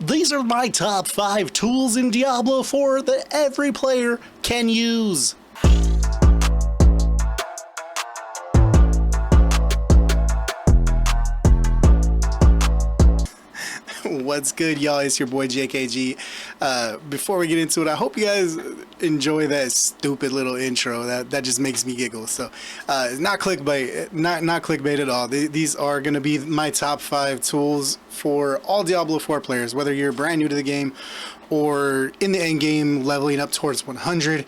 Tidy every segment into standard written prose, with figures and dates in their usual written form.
These are my top 5 tools in Diablo 4 that every player can use. What's good, y'all? It's your boy JKG. Before we get into it, I hope you guys enjoy that stupid little intro. That just makes me giggle. So it's not clickbait, not clickbait at all. These are going to be my top 5 tools for all Diablo 4 players, whether you're brand new to the game or in the end game leveling up towards 100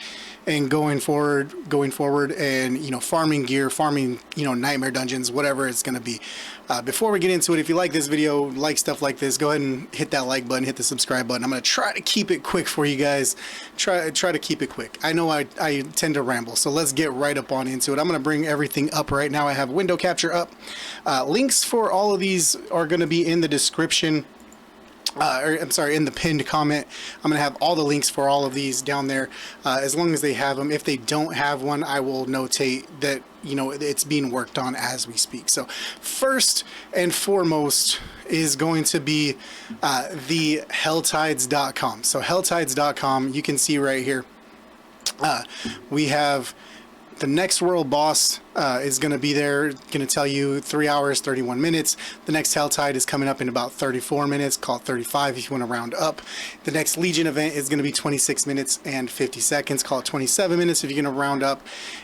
and going forward and farming gear, farming nightmare dungeons, whatever it's going to be. Before we get into it, if you like this video, like stuff like this, go ahead and hit that like button, hit the subscribe button. I'm going to try to keep it quick for you guys. Try to keep it quick. I know I tend to ramble, so let's get right up on into it. I'm going to bring everything up right now. I have window capture up. Links for all of these are going to be in the description. In the pinned comment. I'm going to have all the links for all of these down there, as long as they have them. If they don't have one, I will notate that it's being worked on as we speak. So first and foremost is going to be the Helltides.com. So Helltides.com, you can see right here, we have the next world boss is going to be there, going to tell you 3 hours, 31 minutes. The next Helltide is coming up in about 34 minutes, call it 35 if you want to round up. The next Legion event is going to be 26 minutes and 50 seconds, call it 27 minutes if you're going to round up.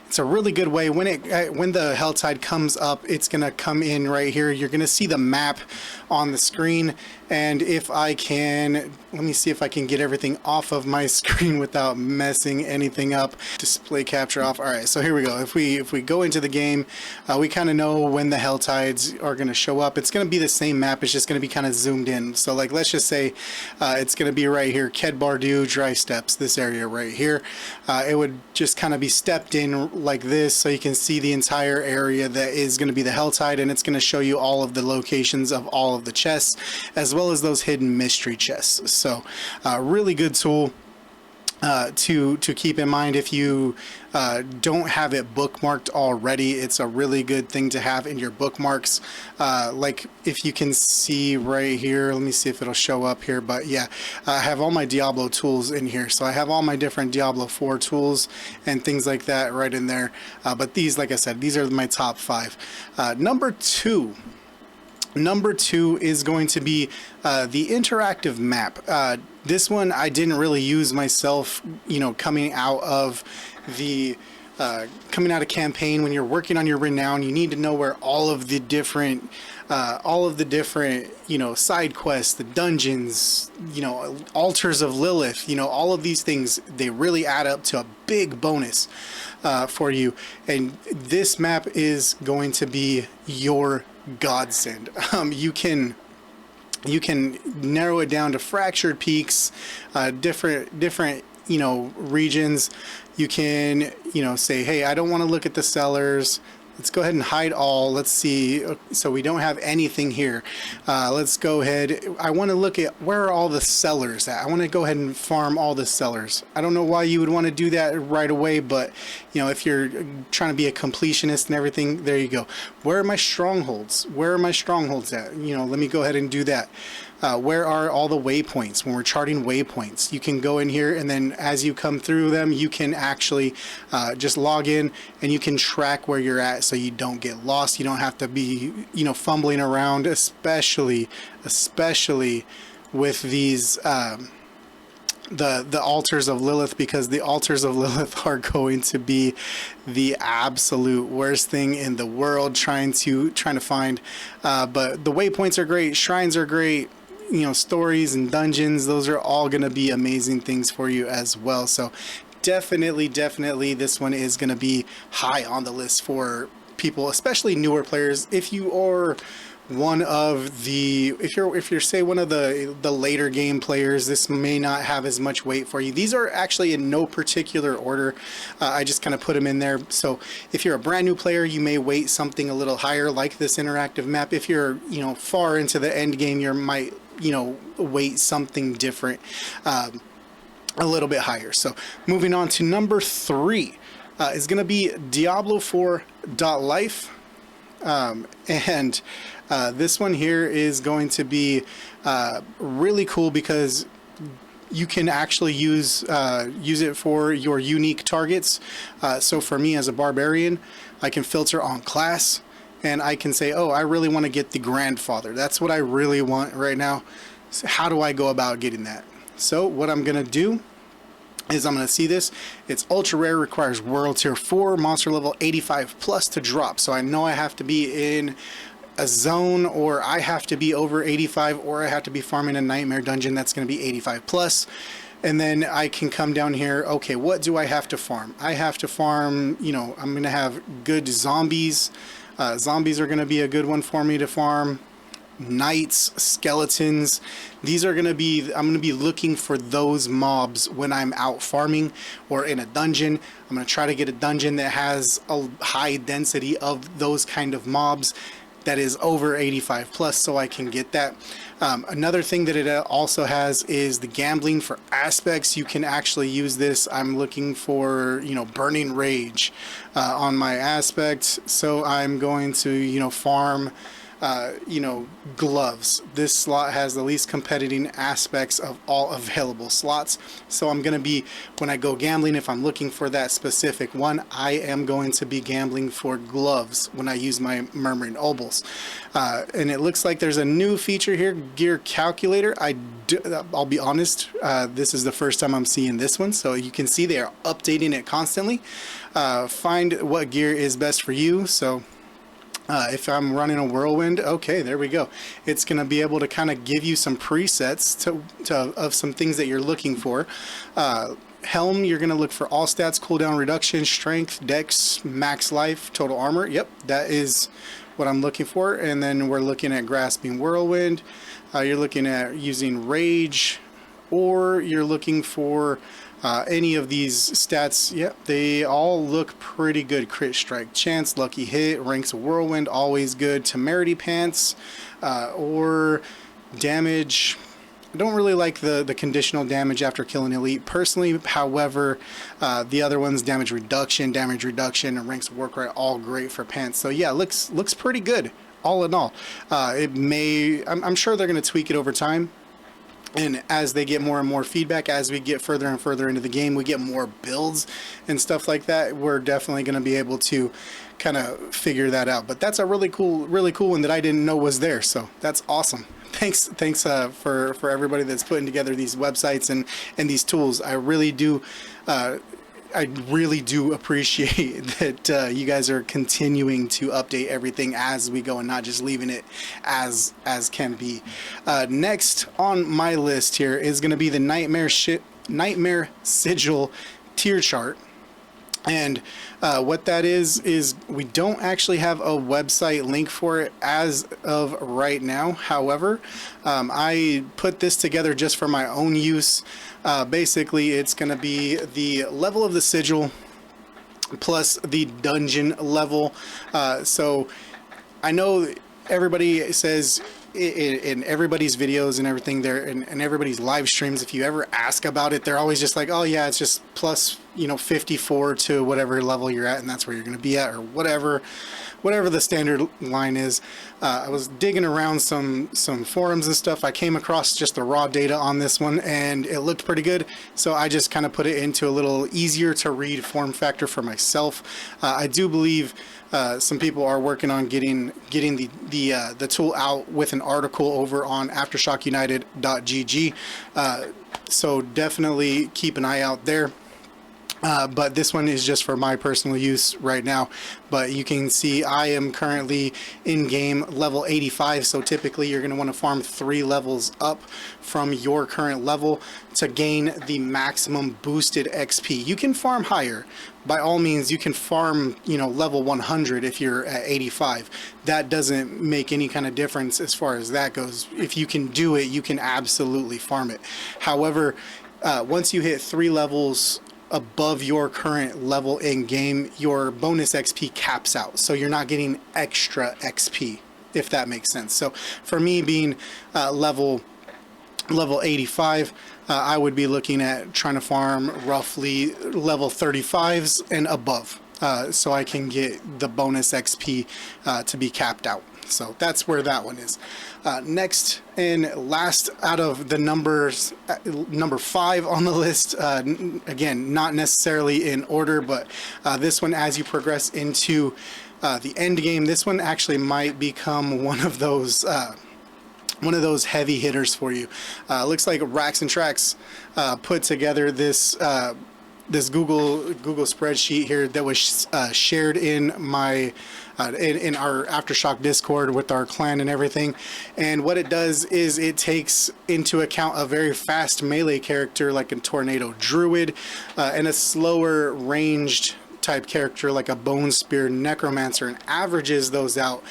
It's a really good way. When the Helltide comes up, it's going to come in right here. You're going to see the map on the screen, and if I can, let me see if I can get everything off of my screen without messing anything up. Display capture off. All right, so here we go. If we go into the game, we kind of know when the Helltides are going to show up. It's going to be the same map. It's just going to be kind of zoomed in. So like, let's just say it's going to be right here, Ked Bardu, Dry Steps, this area right here. It would just kind of be stepped in like this, so you can see the entire area that is going to be the Helltide, and it's going to show you all of the locations of all of the chests, as well as those hidden mystery chests. So really good tool to keep in mind. If you don't have it bookmarked already, it's a really good thing to have in your bookmarks. Like if you can see right here, let me see if it'll show up here, but yeah, I have all my Diablo tools in here. So I have all my different Diablo 4 tools and things like that right in there. But these, like I said, these are my top 5. Number two is going to be the interactive map. This one I didn't really use myself, coming out of campaign. When you're working on your renown, you need to know where all of the different side quests, the dungeons, altars of Lilith, all of these things, they really add up to a big bonus for you. And this map is going to be your godsend. You can narrow it down to fractured peaks, different regions. You can say, hey, I don't want to look at the cellars. Let's go ahead and hide all. Let's see. So we don't have anything here. Let's go ahead. I want to look at where are all the cellars at. I want to go ahead and farm all the cellars. I don't know why you would want to do that right away, but if you're trying to be a completionist and everything, there you go. Where are my strongholds? Where are my strongholds at? Let me go ahead and do that. Where are all the waypoints? When we're charting waypoints, you can go in here, and then as you come through them, you can actually just log in and you can track where you're at, so you don't get lost. You don't have to be fumbling around, especially with these the altars of Lilith, because the altars of Lilith are going to be the absolute worst thing in the world trying to find. But the waypoints are great, shrines are great, stories and dungeons, those are all going to be amazing things for you as well. So definitely this one is going to be high on the list for people, especially newer players. If you are one of the, if you're say one of the later game players, this may not have as much weight for you. These are actually in no particular order. I just kind of put them in there. So if you're a brand new player, you may weight something a little higher, like this interactive map. If you're far into the end game, you might weight something different, a little bit higher. So moving on to number 3 is going to be Diablo 4 DotLife. And this one here is going to be really cool because you can actually use it for your unique targets. So for me as a barbarian, I can filter on class, and I can say, oh, I really want to get the grandfather. That's what I really want right now. So how do I go about getting that? So what I'm gonna do is I'm going to see this. It's ultra rare, requires world tier 4, monster level 85 plus to drop. So I know I have to be in a zone, or I have to be over 85, or I have to be farming a nightmare dungeon that's going to be 85 plus. And then I can come down here. Okay, what do I have to farm? I have to farm, you know, I'm going to have good zombies. Zombies are going to be a good one for me to farm. Knights, skeletons. These are gonna be, I'm gonna be looking for those mobs when I'm out farming or in a dungeon. I'm gonna try to get a dungeon that has a high density of those kind of mobs that is over 85 plus, so I can get that. Another thing that it also has is the gambling for aspects. You can actually use this. I'm looking for, you know, burning rage on my aspect, so I'm going to, you know, farm you know, gloves. This slot has the least competing aspects of all available slots. So I'm going to be, when I go gambling, if I'm looking for that specific one, I am going to be gambling for gloves when I use my Murmuring Obols. And it looks like there's a new feature here, gear calculator. I'll be honest, this is the first time I'm seeing this one. So you can see they are updating it constantly. Find what gear is best for you. So if I'm running a whirlwind, okay, there we go. It's going to be able to kind of give you some presets of some things that you're looking for. Helm, you're going to look for all stats, cooldown reduction, strength, dex, max life, total armor. Yep, that is what I'm looking for. And then we're looking at grasping whirlwind. You're looking at using rage, or you're looking for any of these stats. Yep, they all look pretty good. Crit strike chance, lucky hit, ranks of whirlwind, always good. Temerity pants, or damage. I don't really like the conditional damage after killing elite personally. However, the other ones, damage reduction, and ranks of work rate, all great for pants. So yeah, looks pretty good all in all. I'm sure they're going to tweak it over time. And as they get more and more feedback, as we get further and further into the game, we get more builds and stuff like that. We're definitely going to be able to kind of figure that out. But that's a really cool one that I didn't know was there. So that's awesome. Thanks for everybody that's putting together these websites and these tools. I really do appreciate that you guys are continuing to update everything as we go and not just leaving it as can be. Next on my list here is going to be the Nightmare Sigil tier chart. And what that is we don't actually have a website link for it as of right now. However, I put this together just for my own use. Basically, it's going to be the level of the sigil plus the dungeon level. So I know everybody says in everybody's videos and everything there, and everybody's live streams, if you ever ask about it, they're always just like, oh yeah, it's just plus, you know, 54 to whatever level you're at, and that's where you're going to be at, or whatever the standard line is. I was digging around some forums and stuff. I came across just the raw data on this one, and it looked pretty good, so I just kind of put it into a little easier to read form factor for myself. I do believe some people are working on getting the tool out with an article over on aftershockunited.gg, so definitely keep an eye out there. But this one is just for my personal use right now. But you can see I am currently in game level 85, so typically you're going to want to farm 3 levels up from your current level to gain the maximum boosted XP. You can farm higher. By all means, you can farm, you know, level 100 if you're at 85. That doesn't make any kind of difference as far as that goes. If you can do it, you can absolutely farm it. However, once you hit 3 levels above your current level in game, your bonus XP caps out, so you're not getting extra XP, if that makes sense. So for me, being level 85, I would be looking at trying to farm roughly level 35s and above. so I can get the bonus XP to be capped out. So that's where that one is. Next and last out of the numbers, number 5 on the list, again, not necessarily in order, but this one, as you progress into the end game, this one actually might become one of those heavy hitters for you. Looks like Racks and Tracks put together this this Google spreadsheet here that was shared in my in our Aftershock Discord with our clan and everything. And what it does is it takes into account a very fast melee character like a Tornado Druid and a slower ranged type character like a Bone Spear Necromancer, and averages those out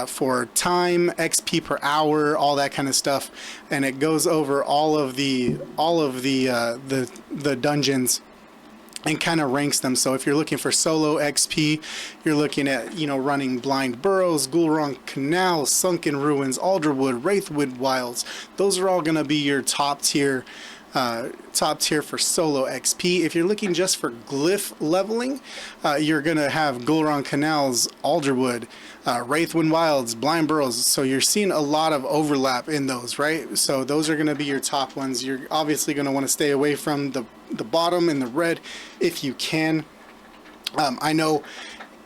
for time, XP per hour, all that kind of stuff. And it goes over all of the dungeons and kind of ranks them. So if you're looking for solo XP, you're looking at, you know, running Blind Burrows, Gulrun Canal, Sunken Ruins, Alderwood, Wraithwood Wilds. Those are all going to be your top tier for solo XP. If you're looking just for glyph leveling, you're gonna have Gulrun Canals, Alderwood, Wraithwood Wilds, Blind Burrows. So you're seeing a lot of overlap in those, right? So those are gonna be your top ones. You're obviously gonna want to stay away from the bottom and the red if you can. I know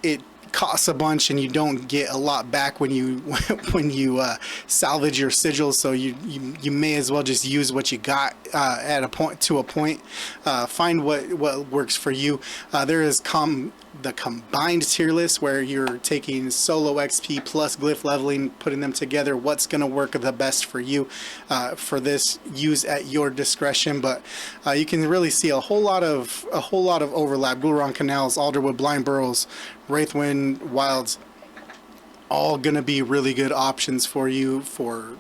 it costs a bunch and you don't get a lot back when you salvage your sigils, so you may as well just use what you got at a point. Find what works for you. There is the combined tier list where you're taking solo XP plus glyph leveling, putting them together. What's going to work the best for you for this? Use at your discretion, but you can really see a whole lot of overlap. Gulrun Canals, Alderwood, Blind Burrows, Wraithwind Wilds, all gonna be really good options for you for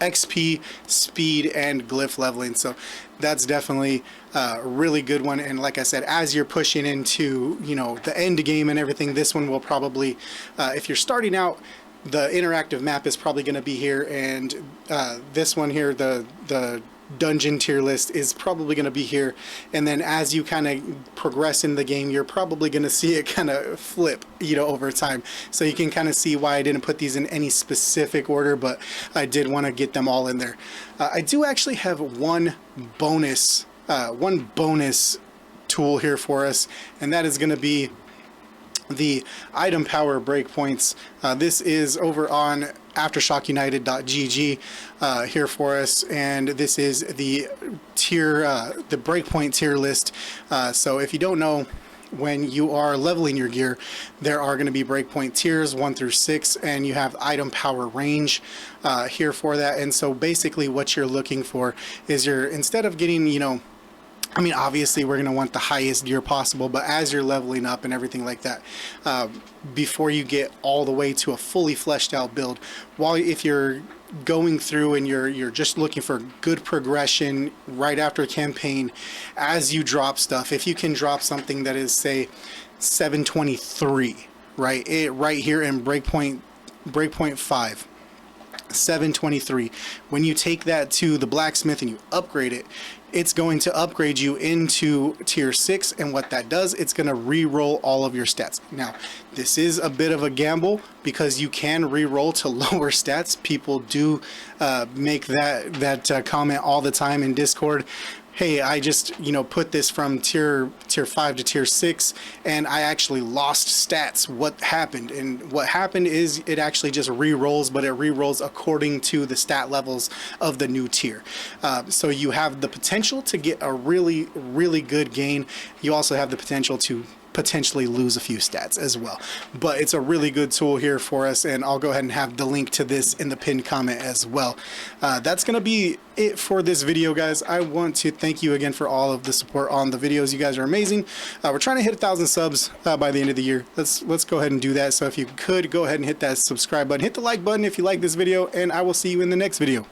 XP, speed, and glyph leveling. So that's definitely a really good one. And like I said, as you're pushing into, you know, the end game and everything, this one will probably, if you're starting out, the interactive map is probably going to be here, and this one here, the dungeon tier list, is probably going to be here. And then as you kind of progress in the game, you're probably going to see it kind of flip, you know, over time. So you can kind of see why I didn't put these in any specific order, but I did want to get them all in there. I do actually have one bonus tool here for us, and that is going to be the item power breakpoints. This is over on aftershockunited.gg here for us, and this is the the breakpoint tier list. So if you don't know, when you are leveling your gear, there are going to be breakpoint tiers 1 through 6, and you have item power range here for that. And so basically what you're looking for is instead of getting, you know, I mean, obviously we're going to want the highest gear possible, but as you're leveling up and everything like that, before you get all the way to a fully fleshed out build, if you're going through and you're just looking for good progression right after a campaign, as you drop stuff, if you can drop something that is, say, 723, right? Right here in breakpoint 5. 723. When you take that to the blacksmith and you upgrade it, it's going to upgrade you into tier 6, and what that does, it's going to re-roll all of your stats. Now, this is a bit of a gamble because you can re-roll to lower stats. People do make that comment all the time in Discord. Hey, I just, you know, put this from tier 5 to tier 6 and I actually lost stats. What happened? And what happened is it actually just re-rolls, but it re-rolls according to the stat levels of the new tier. So you have the potential to get a really, really good gain. You also have the potential to potentially lose a few stats as well, but it's a really good tool here for us, and I'll go ahead and have the link to this in the pinned comment as well. That's gonna be it for this video, guys. I want to thank you again for all of the support on the videos. You guys are amazing. We're trying to hit 1,000 subs by the end of the year. Let's go ahead and do that. So if you could go ahead and hit that subscribe button, hit the like button if you like this video, and I will see you in the next video.